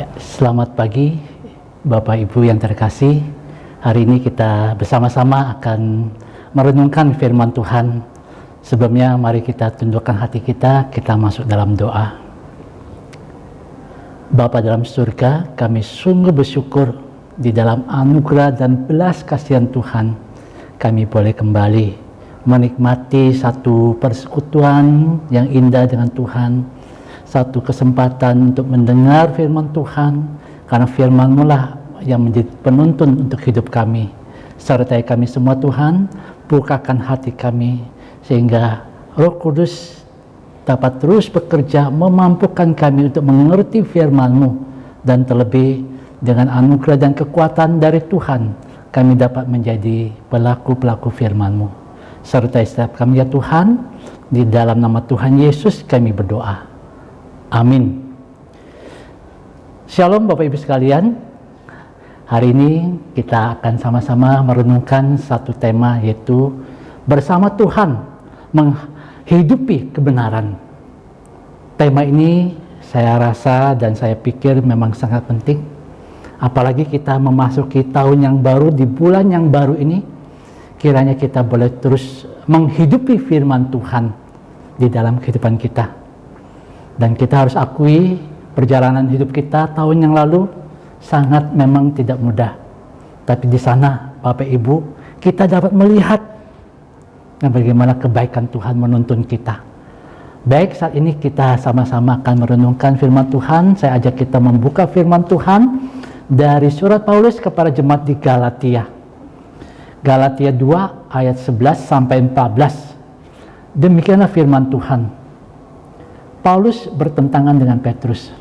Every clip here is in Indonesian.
Ya, selamat pagi Bapak Ibu yang terkasih. Hari ini kita bersama-sama akan merenungkan firman Tuhan. Sebelumnya mari kita tundukkan hati kita masuk dalam doa. Bapa dalam surga, kami sungguh bersyukur di dalam anugerah dan belas kasihan Tuhan. Kami boleh kembali menikmati satu persekutuan yang indah dengan Tuhan, satu kesempatan untuk mendengar firman Tuhan, karena firman-Mu lah yang menjadi penuntun untuk hidup kami. Sertai kami semua Tuhan, bukakan hati kami, sehingga Roh Kudus dapat terus bekerja memampukan kami untuk mengerti firman-Mu, dan terlebih dengan anugerah dan kekuatan dari Tuhan, kami dapat menjadi pelaku-pelaku firman-Mu. Sertai setiap kami ya Tuhan, di dalam nama Tuhan Yesus kami berdoa. Amin. Shalom Bapak Ibu sekalian. Hari ini kita akan sama-sama merenungkan satu tema, yaitu bersama Tuhan menghidupi kebenaran. Tema ini saya rasa dan saya pikir memang sangat penting. Apalagi kita memasuki tahun yang baru, di bulan yang baru ini, kiranya kita boleh terus menghidupi firman Tuhan di dalam kehidupan kita. Dan kita harus akui perjalanan hidup kita tahun yang lalu sangat memang tidak mudah. Tapi di sana Bapak Ibu, kita dapat melihat bagaimana kebaikan Tuhan menuntun kita. Baik, saat ini kita sama-sama akan merenungkan firman Tuhan. Saya ajak kita membuka firman Tuhan dari surat Paulus kepada jemaat di Galatia. Galatia 2 ayat 11 sampai 14. Demikianlah firman Tuhan. Paulus bertentangan dengan Petrus.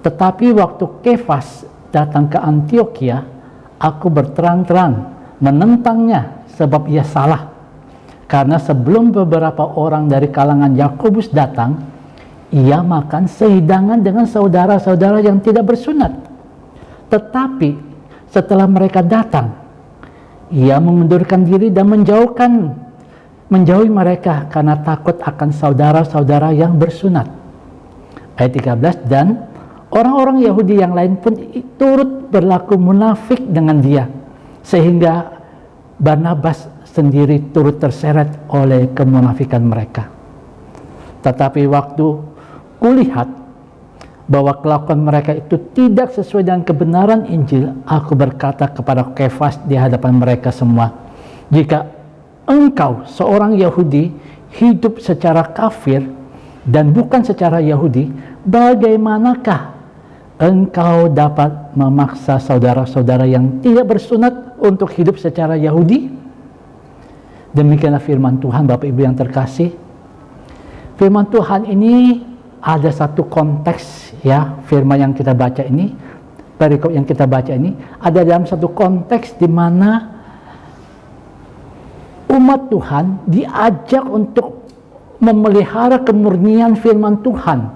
Tetapi waktu Kefas datang ke Antiokhia, aku berterang-terang menentangnya sebab ia salah. Karena sebelum beberapa orang dari kalangan Yakobus datang, ia makan sehidangan dengan saudara-saudara yang tidak bersunat. Tetapi setelah mereka datang, ia mengundurkan diri dan menjauhi mereka karena takut akan saudara-saudara yang bersunat. Ayat 13, dan orang-orang Yahudi yang lain pun turut berlaku munafik dengan dia, sehingga Barnabas sendiri turut terseret oleh kemunafikan mereka. Tetapi waktu kulihat bahwa kelakuan mereka itu tidak sesuai dengan kebenaran Injil, aku berkata kepada Kefas di hadapan mereka semua, jika engkau seorang Yahudi hidup secara kafir dan bukan secara Yahudi, bagaimanakah engkau dapat memaksa saudara-saudara yang tidak bersunat untuk hidup secara Yahudi? Demikianlah firman Tuhan Bapak Ibu yang terkasih. Firman Tuhan ini ada satu konteks, ya, firman yang kita baca ini, perikop yang kita baca ini ada dalam satu konteks di mana umat Tuhan diajak untuk memelihara kemurnian firman Tuhan.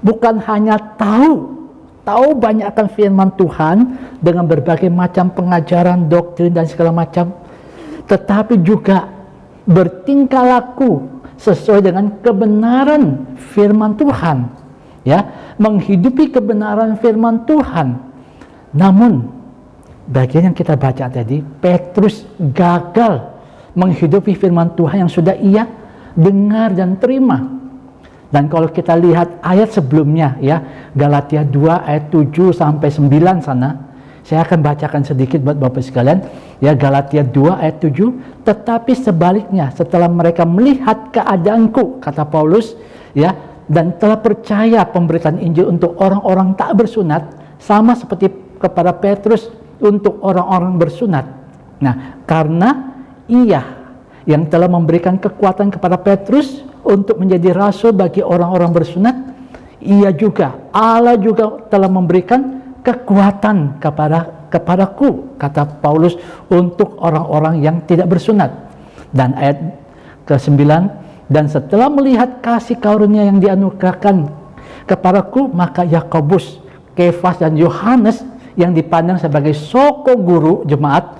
Bukan hanya tahu banyak akan firman Tuhan dengan berbagai macam pengajaran, doktrin dan segala macam, tetapi juga bertingkah laku sesuai dengan kebenaran firman Tuhan, ya, menghidupi kebenaran firman Tuhan. Namun bagian yang kita baca tadi, Petrus gagal menghidupi firman Tuhan yang sudah ia dengar dan terima. Dan kalau kita lihat ayat sebelumnya, ya, Galatia 2 ayat 7 sampai 9 sana, saya akan bacakan sedikit buat Bapak sekalian, ya, Galatia 2 ayat 7, tetapi sebaliknya setelah mereka melihat keadaanku, kata Paulus, ya, dan telah percaya pemberitaan Injil untuk orang-orang tak bersunat, sama seperti kepada Petrus untuk orang-orang bersunat. Nah, karena ia yang telah memberikan kekuatan kepada Petrus untuk menjadi rasul bagi orang-orang bersunat, Allah juga telah memberikan kekuatan kepadaku, kata Paulus, untuk orang-orang yang tidak bersunat. Dan ayat ke-9, dan setelah melihat kasih karunia yang dianugerahkan kepadaku, maka Yakobus, Kefas dan Yohanes yang dipandang sebagai soko guru jemaat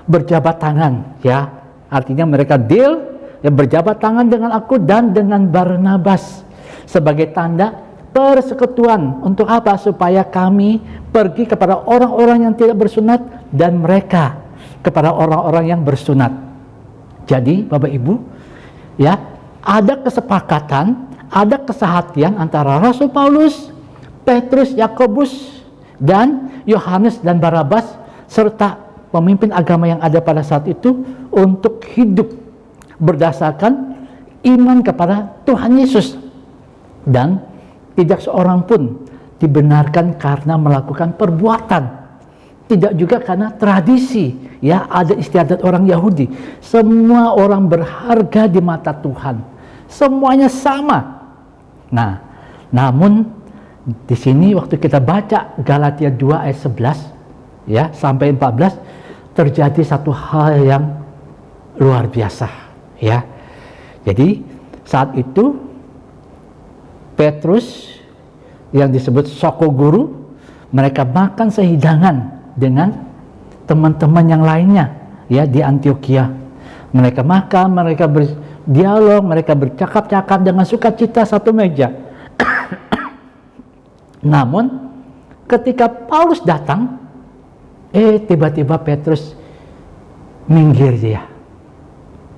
berjabat tangan, ya, artinya mereka deal, ya, berjabat tangan dengan aku dan dengan Barnabas sebagai tanda persekutuan. Untuk apa? Supaya kami pergi kepada orang-orang yang tidak bersunat dan mereka kepada orang-orang yang bersunat. Jadi Bapak Ibu, ya, ada kesepakatan, ada kesehatian antara Rasul Paulus, Petrus, Yakobus, dan Yohanes dan Barnabas serta pemimpin agama yang ada pada saat itu untuk hidup berdasarkan iman kepada Tuhan Yesus, dan tidak seorang pun dibenarkan karena melakukan perbuatan, tidak juga karena tradisi, ya, adat istiadat orang Yahudi. Semua orang berharga di mata Tuhan, semuanya sama. Nah, namun di sini waktu kita baca Galatia 2 ayat 11, ya, sampai 14, terjadi satu hal yang luar biasa, ya. Jadi saat itu Petrus yang disebut Soko Guru, mereka makan sehidangan dengan teman-teman yang lainnya, ya, di Antioquia. Mereka makan, mereka berdialog, mereka bercakap-cakap dengan sukacita satu meja. Namun ketika Paulus datang, tiba-tiba Petrus minggir dia,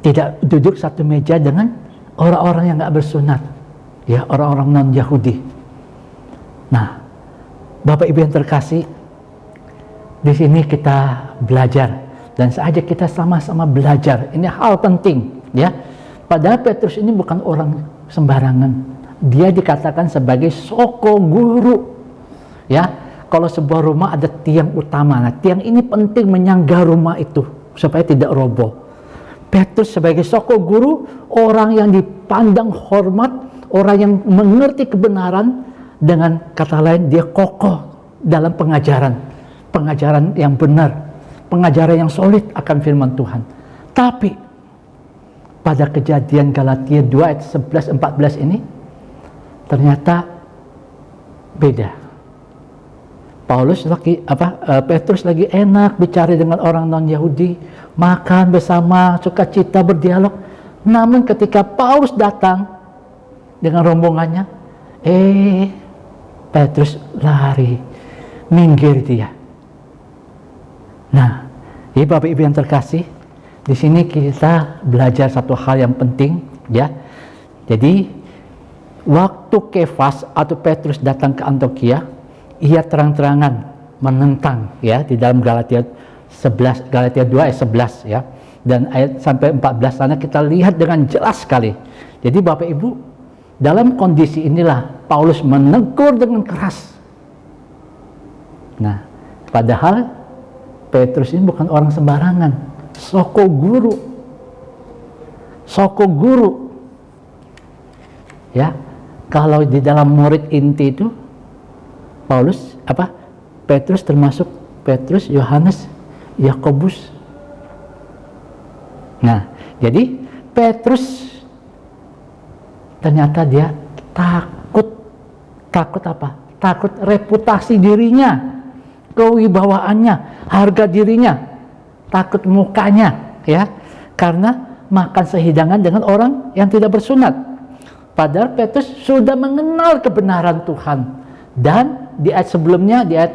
tidak duduk satu meja dengan orang-orang yang nggak bersunat, ya, orang-orang non-Yahudi. Nah, Bapak Ibu yang terkasih, di sini kita belajar, dan saja kita sama-sama belajar. Ini hal penting, ya. Padahal Petrus ini bukan orang sembarangan. Dia dikatakan sebagai Soko Guru, ya. Kalau sebuah rumah ada tiang utama, nah tiang ini penting menyangga rumah itu supaya tidak roboh. Petrus sebagai Soko Guru, orang yang dipandang hormat, orang yang mengerti kebenaran, dengan kata lain dia kokoh dalam pengajaran yang benar, pengajaran yang solid akan firman Tuhan. Tapi pada kejadian Galatia 2 ayat 11-14 ini ternyata beda. Petrus lagi enak bicara dengan orang non-Yahudi, makan bersama, sukacita, berdialog. Namun ketika Paulus datang dengan rombongannya, Petrus lari, minggir dia. Nah, ya Bapak Ibu yang terkasih, di sini kita belajar satu hal yang penting, ya. Jadi waktu Kefas atau Petrus datang ke Antioquia, ia terang-terangan menentang, ya, di dalam Galatia 2 ayat 11, ya. Dan ayat sampai 14 sana kita lihat dengan jelas sekali. Jadi Bapak Ibu, dalam kondisi inilah Paulus menegur dengan keras. Nah, padahal Petrus ini bukan orang sembarangan, Soko Guru. Soko Guru. Ya, kalau di dalam murid inti itu Petrus termasuk Petrus, Yohanes, Yakobus. Nah, jadi Petrus ternyata dia takut apa? Takut reputasi dirinya, kewibawaannya, harga dirinya, takut mukanya, ya, karena makan sehidangan dengan orang yang tidak bersunat. Padahal Petrus sudah mengenal kebenaran Tuhan, dan di ayat sebelumnya, di ayat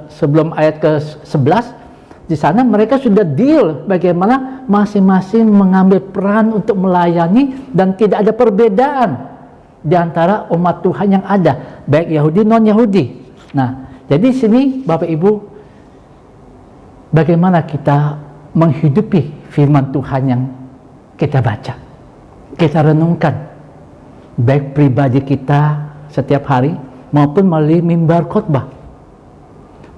sebelum ayat ke-11, di sana mereka sudah deal bagaimana masing-masing mengambil peran untuk melayani dan tidak ada perbedaan di antara umat Tuhan yang ada, baik Yahudi non-Yahudi. Nah, jadi sini Bapak Ibu, bagaimana kita menghidupi firman Tuhan yang kita baca, kita renungkan, baik pribadi kita setiap hari maupun melalui mimbar khotbah,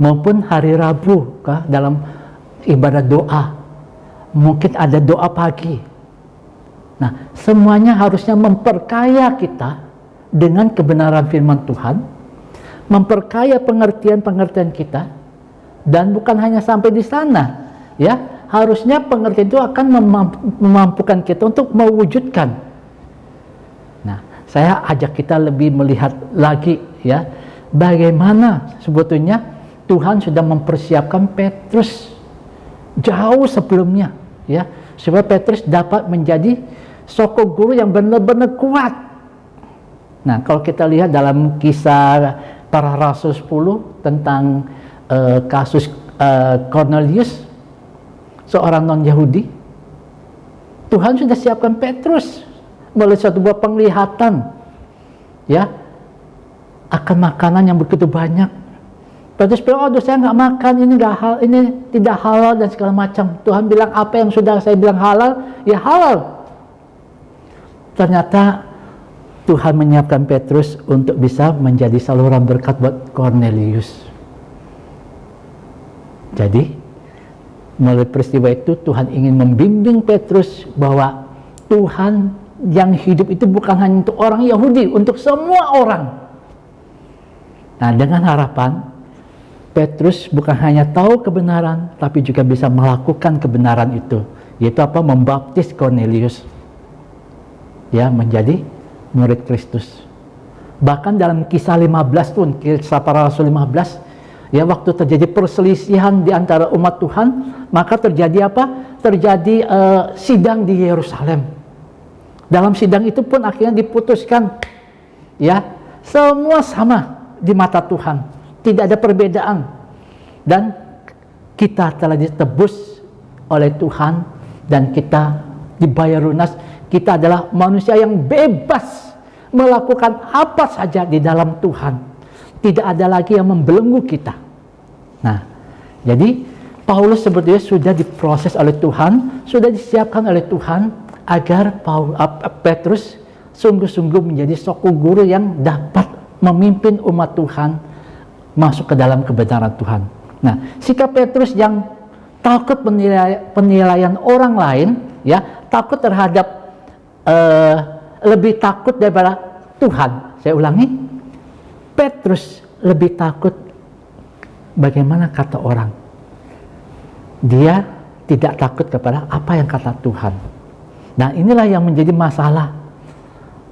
maupun hari Rabu dalam ibadah doa, mungkin ada doa pagi. Nah, semuanya harusnya memperkaya kita dengan kebenaran firman Tuhan, memperkaya pengertian-pengertian kita, dan bukan hanya sampai di sana, ya, harusnya pengertian itu akan memampukan kita untuk mewujudkan. Nah, saya ajak kita lebih melihat lagi, ya, bagaimana sebetulnya Tuhan sudah mempersiapkan Petrus jauh sebelumnya, ya, supaya Petrus dapat menjadi Soko Guru yang benar-benar kuat. Nah, kalau kita lihat dalam kisah para rasul 10 tentang kasus Cornelius, seorang non-Yahudi, Tuhan sudah siapkan Petrus melalui suatu buah penglihatan, ya, akan makanan yang begitu banyak. Petrus bilang, oh saya nggak makan, ini tidak halal dan segala macam. Tuhan bilang, apa yang sudah saya bilang halal, ya halal. Ternyata Tuhan menyiapkan Petrus untuk bisa menjadi saluran berkat buat Cornelius. Jadi, melalui peristiwa itu Tuhan ingin membimbing Petrus bahwa Tuhan yang hidup itu bukan hanya untuk orang Yahudi, untuk semua orang. Nah, dengan harapan Petrus bukan hanya tahu kebenaran, tapi juga bisa melakukan kebenaran itu, yaitu apa? Membaptis Cornelius, ya, menjadi murid Kristus. Bahkan dalam kisah 15 pun, kisah para rasul 15, ya, waktu terjadi perselisihan di antara umat Tuhan, maka terjadi apa? Terjadi sidang di Yerusalem. Dalam sidang itu pun akhirnya diputuskan, ya, semua sama di mata Tuhan, tidak ada perbedaan, dan kita telah ditebus oleh Tuhan dan kita dibayar lunas. Kita adalah manusia yang bebas melakukan apa saja di dalam Tuhan. Tidak ada lagi yang membelenggu kita. Nah, jadi Paulus sebetulnya sudah diproses oleh Tuhan, sudah disiapkan oleh Tuhan agar Petrus sungguh-sungguh menjadi suku guru yang dapat memimpin umat Tuhan masuk ke dalam kebenaran Tuhan. Nah, sikap Petrus yang takut penilaian orang lain, ya, takut terhadap lebih takut daripada Tuhan. Saya ulangi, Petrus lebih takut bagaimana kata orang. Dia tidak takut kepada apa yang kata Tuhan. Nah, inilah yang menjadi masalah.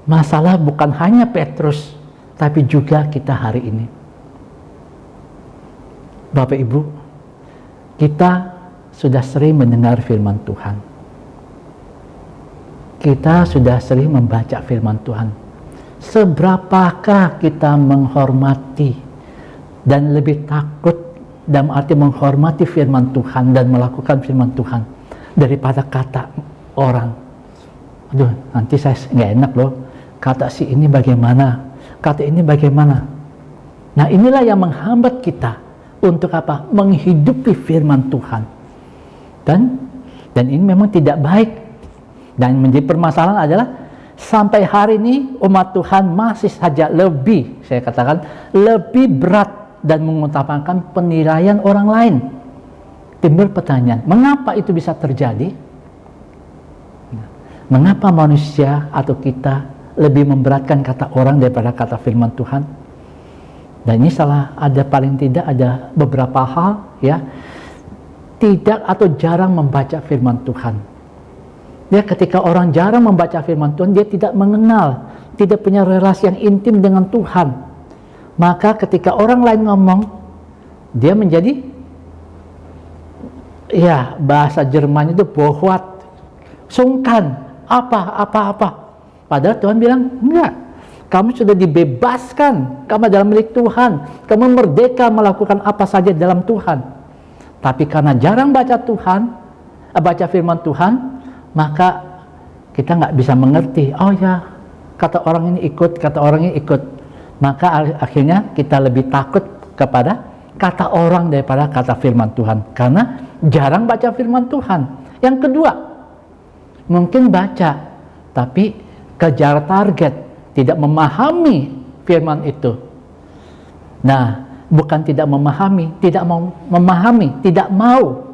Masalah bukan hanya Petrus, tapi juga kita hari ini. Bapak Ibu, kita sudah sering mendengar firman Tuhan. Kita sudah sering membaca firman Tuhan. Seberapakah kita menghormati dan lebih takut dalam arti menghormati firman Tuhan dan melakukan firman Tuhan daripada kata orang? Aduh, nanti saya nggak enak loh, kata si ini bagaimana, kata ini bagaimana. Nah, inilah yang menghambat kita untuk apa? Menghidupi firman Tuhan. Dan ini memang tidak baik. Dan menjadi permasalahan adalah sampai hari ini umat Tuhan masih saja lebih, saya katakan, lebih berat dan mengutamakan penilaian orang lain. Timbul pertanyaan, mengapa itu bisa terjadi? Mengapa manusia atau kita lebih memberatkan kata orang daripada kata firman Tuhan? Dan ini salah, ada paling tidak ada beberapa hal, ya, tidak atau jarang membaca firman Tuhan. Ya, ketika orang jarang membaca firman Tuhan, dia tidak mengenal, tidak punya relasi yang intim dengan Tuhan. Maka ketika orang lain ngomong, dia menjadi, ya, bahasa Jerman itu bohwat, sungkan, apa. Padahal Tuhan bilang, enggak, kamu sudah dibebaskan, kamu adalah milik Tuhan, kamu merdeka melakukan apa saja dalam Tuhan. Tapi karena jarang baca firman Tuhan, maka kita nggak bisa mengerti, oh ya, kata orang ini ikut, kata orang ini ikut. Maka akhirnya kita lebih takut kepada kata orang daripada kata firman Tuhan, karena jarang baca firman Tuhan. Yang kedua, mungkin baca, tapi kejar target, tidak memahami firman itu. Nah, bukan tidak memahami, tidak mau memahami, tidak mau.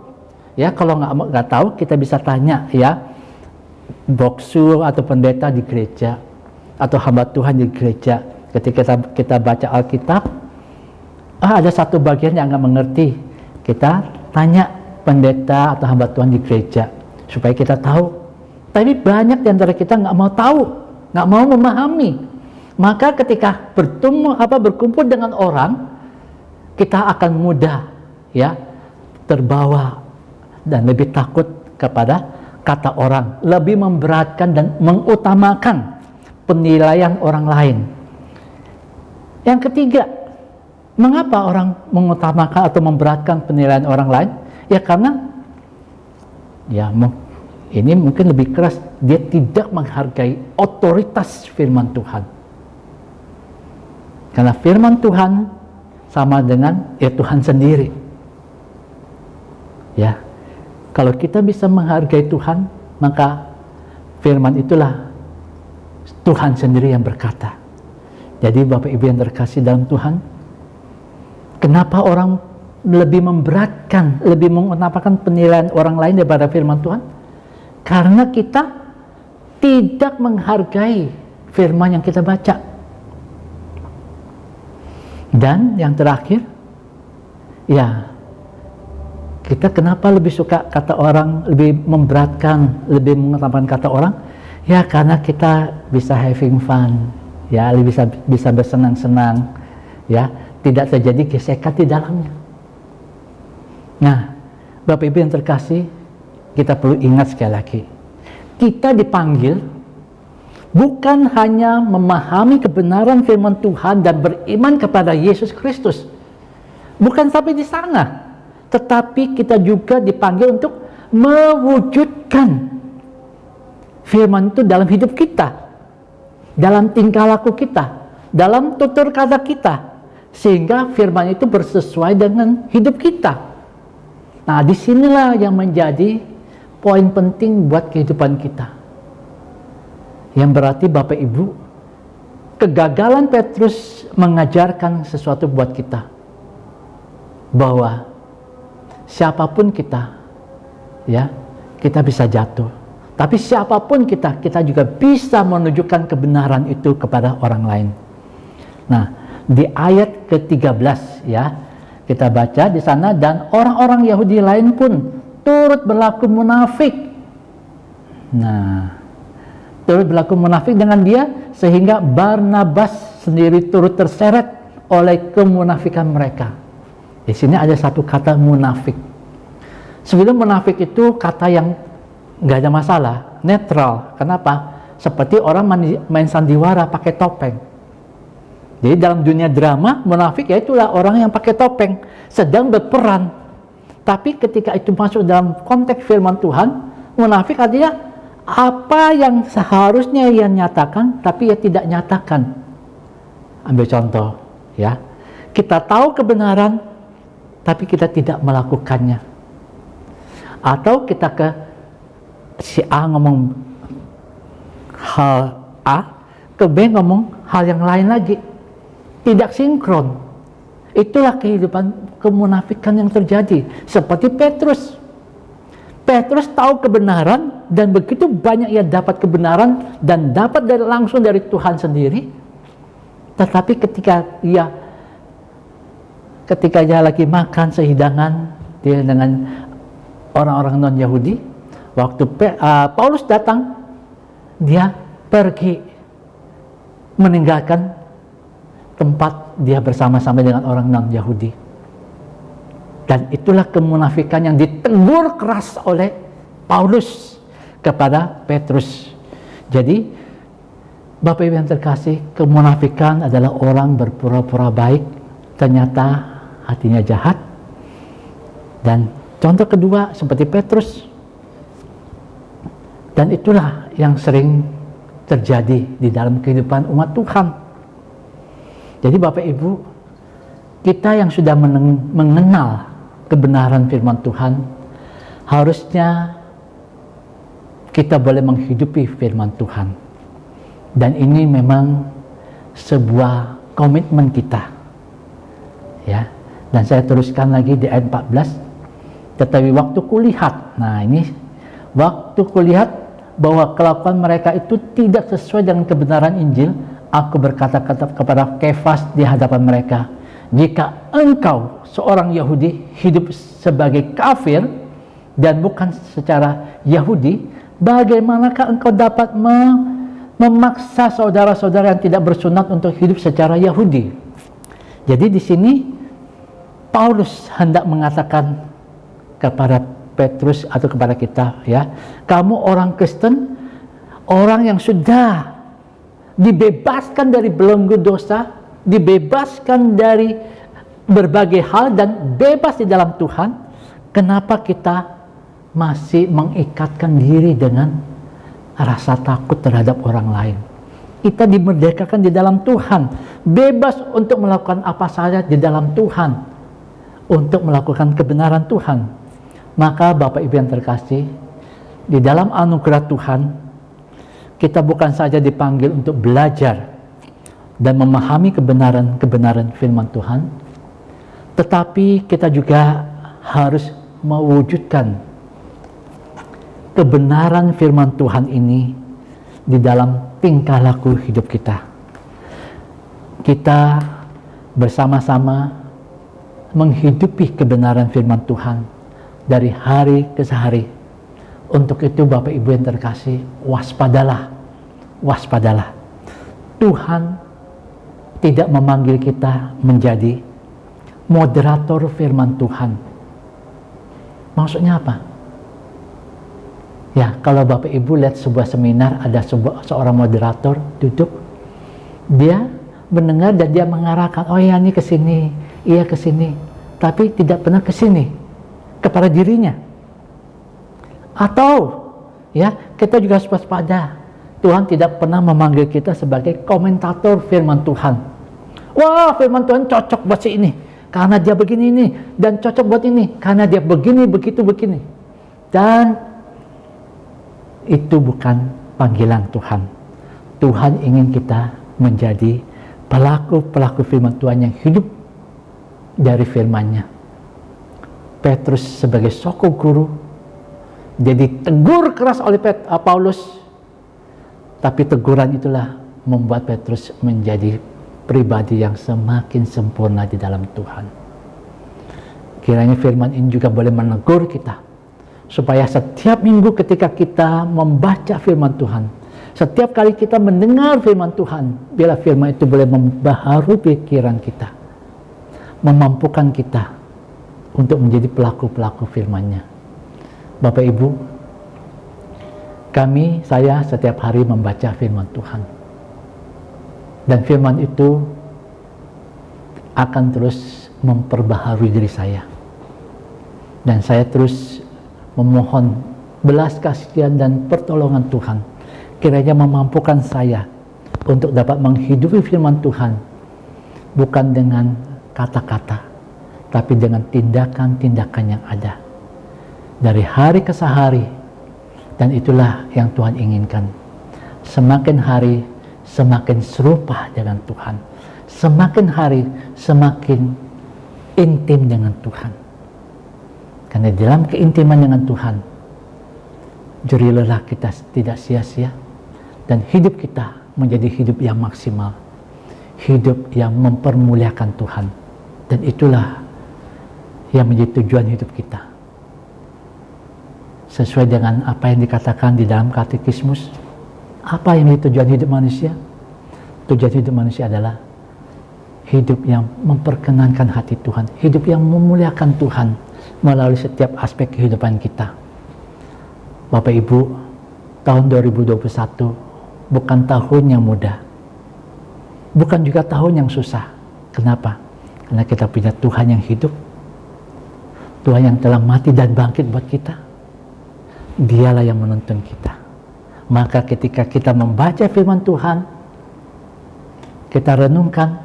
Ya, kalau nggak tahu, kita bisa tanya, ya, boksu atau pendeta di gereja atau hamba Tuhan di gereja. Ketika kita baca Alkitab, ada satu bagian yang nggak mengerti, kita tanya pendeta atau hamba Tuhan di gereja supaya kita tahu. Tapi banyak di antara kita nggak mau tahu, nggak mau memahami. Maka ketika berkumpul dengan orang, kita akan mudah, ya, terbawa dan lebih takut kepada kata orang, lebih memberatkan dan mengutamakan penilaian orang lain Yang ketiga, mengapa orang mengutamakan atau memberatkan penilaian orang lain? Ya karena ini mungkin lebih keras, dia tidak menghargai otoritas firman Tuhan. Karena firman Tuhan sama dengan Tuhan sendiri. Ya, kalau kita bisa menghargai Tuhan, maka firman itulah Tuhan sendiri yang berkata. Jadi Bapak Ibu yang terkasih dalam Tuhan, kenapa orang lebih memberatkan, lebih mengutamakan penilaian orang lain daripada firman Tuhan? Karena kita tidak menghargai firman yang kita baca. Dan yang terakhir, kita kenapa lebih suka kata orang, lebih memberatkan, lebih mengutamakan kata orang? Ya karena kita bisa having fun, ya bisa bersenang-senang, ya tidak terjadi gesekan di dalamnya. Nah, Bapak Ibu yang terkasih, kita perlu ingat sekali lagi, kita dipanggil bukan hanya memahami kebenaran firman Tuhan dan beriman kepada Yesus Kristus. Bukan sampai di sana, tetapi kita juga dipanggil untuk mewujudkan firman itu dalam hidup kita, dalam tingkah laku kita, dalam tutur kata kita, sehingga firman itu bersesuai dengan hidup kita. Nah, disinilah yang menjadi poin penting buat kehidupan kita. Yang berarti Bapak Ibu, kegagalan Petrus mengajarkan sesuatu buat kita, bahwa siapapun kita, kita bisa jatuh. Tapi siapapun kita juga bisa menunjukkan kebenaran itu kepada orang lain. Nah, di ayat ke-13 kita baca di sana, dan orang-orang Yahudi lain pun turut berlaku munafik. Nah, turut berlaku munafik dengan dia, sehingga Barnabas sendiri turut terseret oleh kemunafikan mereka. Di sini ada satu kata munafik. Sebelum munafik itu kata yang nggak ada masalah, netral. Kenapa? Seperti orang main sandiwara pakai topeng. Jadi dalam dunia drama, munafik itulah orang yang pakai topeng, sedang berperan. Tapi ketika itu masuk dalam konteks firman Tuhan, munafik artinya apa yang seharusnya ia nyatakan, tapi ia tidak nyatakan. Ambil contoh, kita tahu kebenaran, tapi kita tidak melakukannya. Atau kita ke si A ngomong hal A, ke B ngomong hal yang lain lagi. Tidak sinkron. Itulah kehidupan kemunafikan yang terjadi. Seperti Petrus. Petrus tahu kebenaran, dan begitu banyak ia dapat kebenaran dan dapat langsung dari Tuhan sendiri. Tetapi ketika dia lagi makan sehidangan dia dengan orang-orang non-Yahudi, waktu Paulus datang, dia pergi meninggalkan tempat dia bersama-sama dengan orang non-Yahudi. Dan itulah kemunafikan yang ditegur keras oleh Paulus kepada Petrus. Jadi, Bapak Ibu yang terkasih, kemunafikan adalah orang berpura-pura baik, ternyata hatinya jahat. Dan contoh kedua seperti Petrus. Dan itulah yang sering terjadi di dalam kehidupan umat Tuhan. Jadi Bapak Ibu, kita yang sudah mengenal kebenaran firman Tuhan, harusnya kita boleh menghidupi firman Tuhan. Dan ini memang sebuah komitmen kita. Dan saya teruskan lagi di ayat 14. Tetapi waktu kulihat, waktu kulihat bahwa kelakuan mereka itu tidak sesuai dengan kebenaran Injil, aku berkata kepada Kefas di hadapan mereka, jika engkau seorang Yahudi hidup sebagai kafir dan bukan secara Yahudi, bagaimanakah engkau dapat memaksa saudara-saudara yang tidak bersunat untuk hidup secara Yahudi? Jadi di sini Paulus hendak mengatakan kepada Petrus atau kepada kita, kamu orang Kristen, orang yang sudah dibebaskan dari belenggu dosa, dibebaskan dari berbagai hal dan bebas di dalam Tuhan, kenapa kita masih mengikatkan diri dengan rasa takut terhadap orang lain? Kita dimerdekakan di dalam Tuhan, bebas untuk melakukan apa saja di dalam Tuhan, untuk melakukan kebenaran Tuhan. Maka Bapak Ibu yang terkasih, di dalam anugerah Tuhan, kita bukan saja dipanggil untuk belajar dan memahami kebenaran firman Tuhan, tetapi kita juga harus mewujudkan kebenaran firman Tuhan ini di dalam tingkah laku hidup kita. Kita bersama-sama menghidupi kebenaran firman Tuhan dari hari ke hari. Untuk itu Bapak Ibu yang terkasih, waspadalah. Tuhan tidak memanggil kita menjadi moderator firman Tuhan. Maksudnya apa? Ya, kalau Bapak Ibu lihat sebuah seminar, ada seorang moderator duduk, dia mendengar dan dia mengarahkan, oh ya ini ke sini, iya ke sini, tapi tidak pernah ke sini kepada dirinya. Atau ya, kita juga harus waspada. Tuhan tidak pernah memanggil kita sebagai komentator firman Tuhan. Wah, firman Tuhan cocok buat si ini karena dia begini ini, dan cocok buat ini karena dia begini, begitu, begini. Dan itu bukan panggilan Tuhan. Tuhan ingin kita menjadi pelaku-pelaku firman Tuhan yang hidup dari firman-Nya. Petrus sebagai soko guru, jadi tegur keras oleh Paulus, tapi teguran itulah membuat Petrus menjadi pribadi yang semakin sempurna di dalam Tuhan. Kiranya firman ini juga boleh menegur kita, supaya setiap minggu ketika kita membaca firman Tuhan, setiap kali kita mendengar firman Tuhan, biarlah firman itu boleh membaharui pikiran kita, memampukan kita untuk menjadi pelaku-pelaku firman-Nya. Bapak Ibu, saya setiap hari membaca firman Tuhan. Dan firman itu akan terus memperbaharui diri saya. Dan saya terus memohon belas kasihan dan pertolongan Tuhan, kiranya memampukan saya untuk dapat menghidupi firman Tuhan, bukan dengan kata-kata, tapi dengan tindakan-tindakan yang ada dari hari ke hari. Dan itulah yang Tuhan inginkan. Semakin hari semakin serupa dengan Tuhan, semakin hari semakin intim dengan Tuhan. Karena dalam keintiman dengan Tuhan, jerih lelah kita tidak sia-sia, dan hidup kita menjadi hidup yang maksimal, hidup yang mempermuliakan Tuhan. Dan itulah yang menjadi tujuan hidup kita. Sesuai dengan apa yang dikatakan di dalam katekismus, apa yang menjadi tujuan hidup manusia? Tujuan hidup manusia adalah hidup yang memperkenankan hati Tuhan, hidup yang memuliakan Tuhan melalui setiap aspek kehidupan kita. Bapak Ibu, tahun 2021 bukan tahun yang mudah, bukan juga tahun yang susah. Kenapa? Karena kita punya Tuhan yang hidup, Tuhan yang telah mati dan bangkit buat kita. Dialah yang menuntun kita. Maka ketika kita membaca firman Tuhan, kita renungkan,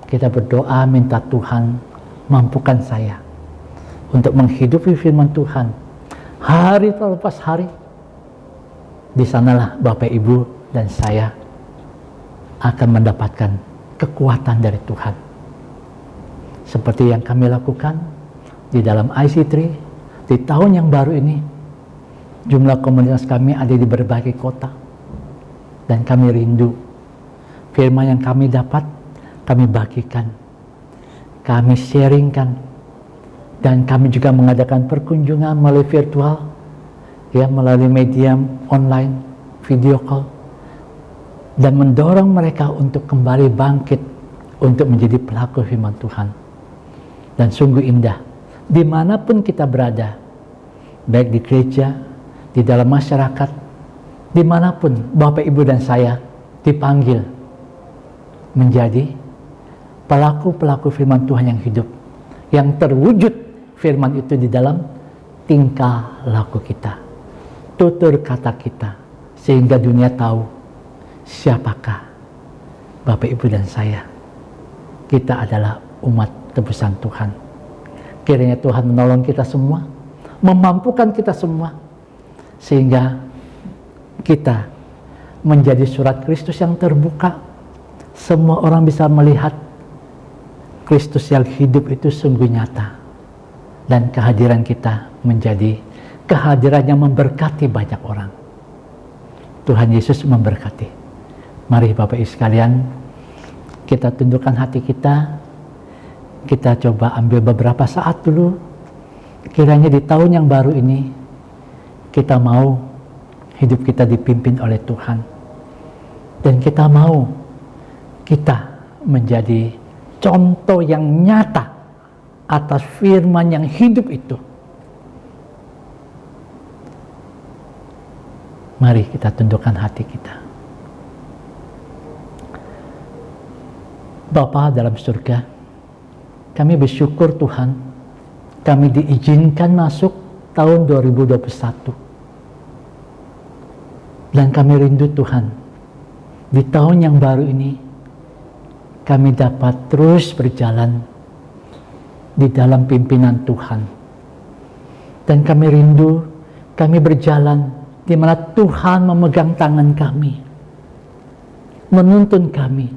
kita berdoa minta Tuhan mampukan saya untuk menghidupi firman Tuhan hari terlepas hari. Di sanalah Bapak Ibu dan saya akan mendapatkan kekuatan dari Tuhan. Seperti yang kami lakukan di dalam IC3 di tahun yang baru ini. Jumlah komunitas kami ada di berbagai kota, dan kami rindu firman yang kami dapat, kami bagikan, kami sharingkan, dan kami juga mengadakan perkunjungan melalui virtual, ya, melalui media online, video call, dan mendorong mereka untuk kembali bangkit untuk menjadi pelaku firman Tuhan. Dan sungguh indah, dimanapun kita berada, baik di gereja, di dalam masyarakat, dimanapun Bapak Ibu dan saya dipanggil menjadi pelaku-pelaku firman Tuhan yang hidup, yang terwujud firman itu di dalam tingkah laku kita, tutur kata kita, sehingga dunia tahu siapakah Bapak, Ibu, dan saya. Kita adalah umat tebusan Tuhan. Kiranya Tuhan menolong kita semua, memampukan kita semua, sehingga kita menjadi surat Kristus yang terbuka. Semua orang bisa melihat Kristus yang hidup itu sungguh nyata, dan kehadiran kita menjadi kehadiran yang memberkati banyak orang. Tuhan Yesus memberkati. Mari Bapak Ibu sekalian, kita tundukkan hati kita. Kita coba ambil beberapa saat dulu. Kiranya di tahun yang baru ini, kita mau hidup kita dipimpin oleh Tuhan. Dan kita mau kita menjadi contoh yang nyata atas firman yang hidup itu. Mari kita tundukkan hati kita. Bapa dalam surga, kami bersyukur Tuhan, kami diizinkan masuk tahun 2021. Dan kami rindu Tuhan, di tahun yang baru ini, kami dapat terus berjalan di dalam pimpinan Tuhan. Dan kami rindu, kami berjalan di mana Tuhan memegang tangan kami, menuntun kami,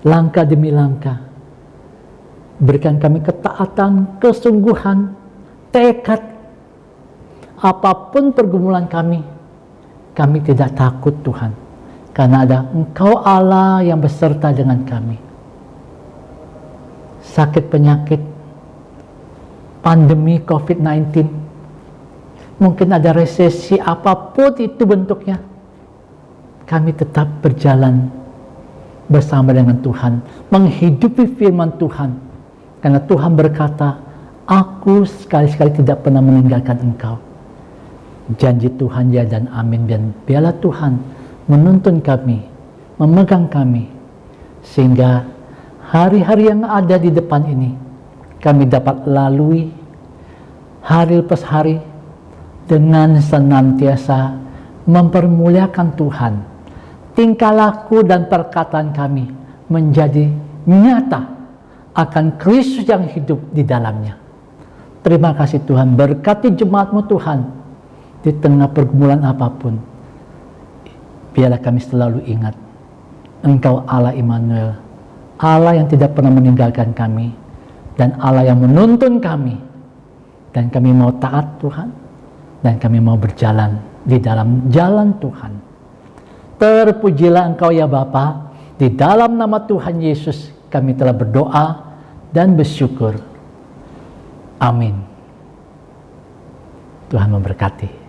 langkah demi langkah. Berikan kami ketaatan, kesungguhan, tekad. Apapun pergumulan kami tidak takut Tuhan, karena ada Engkau Allah yang beserta dengan kami. Sakit penyakit, pandemi COVID-19, mungkin ada resesi, apapun itu bentuknya, kami tetap berjalan bersama dengan Tuhan, menghidupi firman Tuhan. Karena Tuhan berkata, aku sekali-sekali tidak pernah meninggalkan engkau. Janji Tuhan ya dan amin. Dan biarlah Tuhan menuntun kami, memegang kami, sehingga hari-hari yang ada di depan ini, kami dapat lalui hari lepas hari dengan senantiasa mempermuliakan Tuhan. Tingkah laku dan perkataan kami menjadi nyata akan Kristus yang hidup di dalamnya. Terima kasih Tuhan, berkati jemaat-Mu Tuhan di tengah pergumulan apapun. Biarlah kami selalu ingat, Engkau Allah Immanuel, Allah yang tidak pernah meninggalkan kami, dan Allah yang menuntun kami. Dan kami mau taat Tuhan, dan kami mau berjalan di dalam jalan Tuhan. Terpujilah Engkau ya Bapa. Di dalam nama Tuhan Yesus kami telah berdoa dan bersyukur. Amin. Tuhan memberkati.